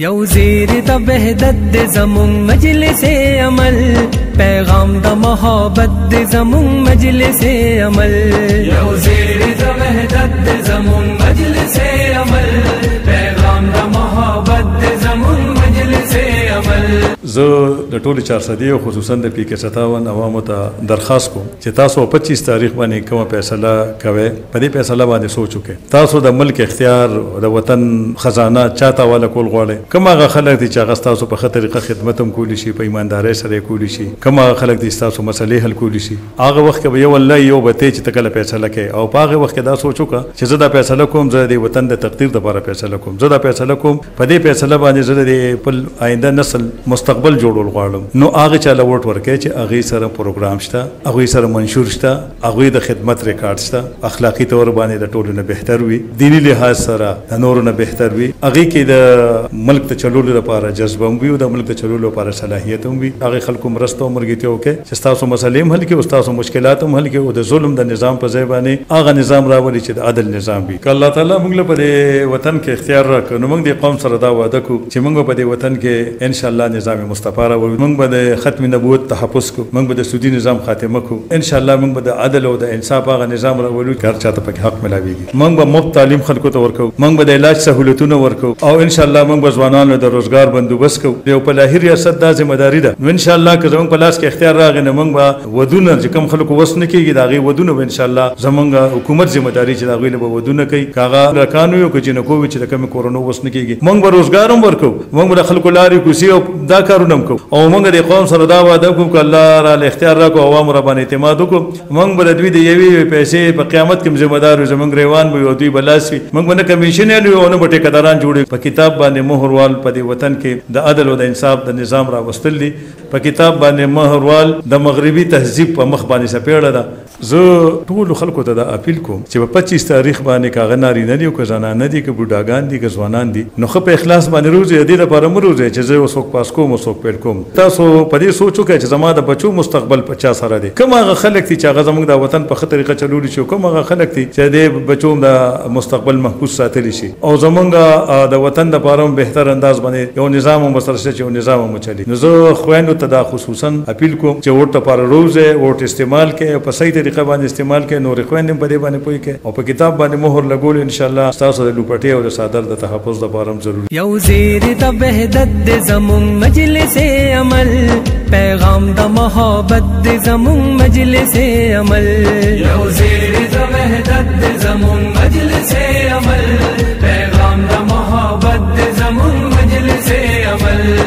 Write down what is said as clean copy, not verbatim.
یو زیر د وحدت د زمون مجلس عمل پیغام د محبت د زمون مجلس عمل یو زیر د وحدت د زمون مجلس عمل پیغام د محبت د زمون مجلس عمل زه د ټولو 400 خصوصا د پی کې 57 عوامو ته درخواست کوم چې تاسو 25 تاریخ باندې کومه فیصله کوئ په دې فیصله باندې سوچ وکړئ تاسو د ملک اختیار د وطن خزانه چاته والا کول غواړئ کوم هغه خلک دي چې هغه تاسو په خطر طریقه خدمت هم کولی شي په ایماندارۍ سره کولی شي کوم هغه خلک دي تاسو مسلې حل کولی شي هغه وخت کې یو الله یو به ته چې تکله فیصله کوي او په هغه وخت کې دا سوچ وکړه چې زه دا فیصله کوم زه د وطن د تقدیر لپاره فیصله کوم زه دا فیصله کوم په دې فیصله باندې زه د خپل آینده نسل مستقبل جوړول غواړم نو هغه چاله ووټ ورکړي چې هغه سره پروګرام شته هغه سره منشور شته هغه د خدمت ریکارډ شته اخلاقی تور باندې د ټولو نه بهتر وي دینی لحاظ سره د نورو نه بهتر وي هغه کې د ملک ته چلولو لپاره جذبه هم وي او د ملک ته چلولو لپاره صلاحیت هم وي هغه خلکو مرسته او مرګتیا وکړي چې تاسو مسلې حل کړي او تاسو مشکلات هم حل کړي او د ظلم د نظام په ځای باندې هغه نظام راولي چې د عدل نظام وي الله تعالی موږ له په وطن کې اختیار راکړو نو موږ د قوم سره دا وعده کوو چې موږ په دې وطن کې ان شاء الله نظام مصطفی راوړو موږ به د ختم نبوت تحفظ کو موږ به د سودی نظام خاتمه کو ان شاء الله موږ به د عدل او د انصاف هغه نظام راولو چې هر چاته پکې حق ملاويږي موږ به مفت تعلیم خلکو ته ورکو موږ به د علاج سہولتونه ورکو او ان شاء الله موږ به ځوانانو د روزګار بندوبست کو یو په لاهي ریاست دا ځمېداري ده نو ان شاء الله که زموږ په لاس کې اختیار راغی نو موږ به ودونه چې کوم خلکو وس نه کېږي دا غي ودونه ان شاء الله زموږ حکومت ځمېداري چې دا غي له ودونه کوي کاغه رکانو یو چې نه کوی چې کوم کورونو وس نه کېږي موږ به روزګار هم ورکو موږ به خلکو لاري کوسي او دا کارونه کو او موږ د قوم سره دا وعده کوم چې الله را اختیار راکو عوام را باندې اعتماد وکړو موږ به د دوی د یوې پیسې په قیامت کې ذمہ دار زموږ ریوان به دوی بلاسي موږ به نه کمیشن یې او نه به ټیکداران جوړي په کتاب باندې مهروال په دې وطن کې د عدل او د انصاف د نظام را وستل دي په کتاب باندې مهروال د مغربي تهذیب په مخ باندې سپېړه ده زه ټول خلکو ته د اپیل کوم چې په 25 تاریخ باندې کاغه ناری نه دی او که زنانه دي که بوډاګان دي که ځوانان دي نو خو په اخلاص باندې روزي دې لپاره مروزي چې زه وسوک پاس کوم وسوک پیل کوم تاسو په دې سوچو کې چې زما د بچو مستقبل په چا سره دی کوم هغه خلک دي چې هغه زموږ د وطن په خطر طریقه چلول شي کوم هغه خلک دي چې د بچو د مستقبل محفوظ ساتلی شي او زموږ د وطن د لپاره بهتر انداز باندې یو نظام مسر شي چې نظام مو چلی نو زه خويندو ته دا خصوصا اپیل کوم چې ووټ لپاره روزه ووټ استعمال کې په صحیح طریقه باندې استعمال کې نور خويندې په دې باندې پوي کې او په کتاب باندې مهر لګول ان شاء الله تاسو د لوپټي او د صادر د تحفظ لپاره ضروري یو زیر د وحدت د زمون مجلس عمل پیغام د محبت د زمون مجلس عمل یو زیر د وحدت د زمون مجلس عمل پیغام د محبت د زمون مجلس عمل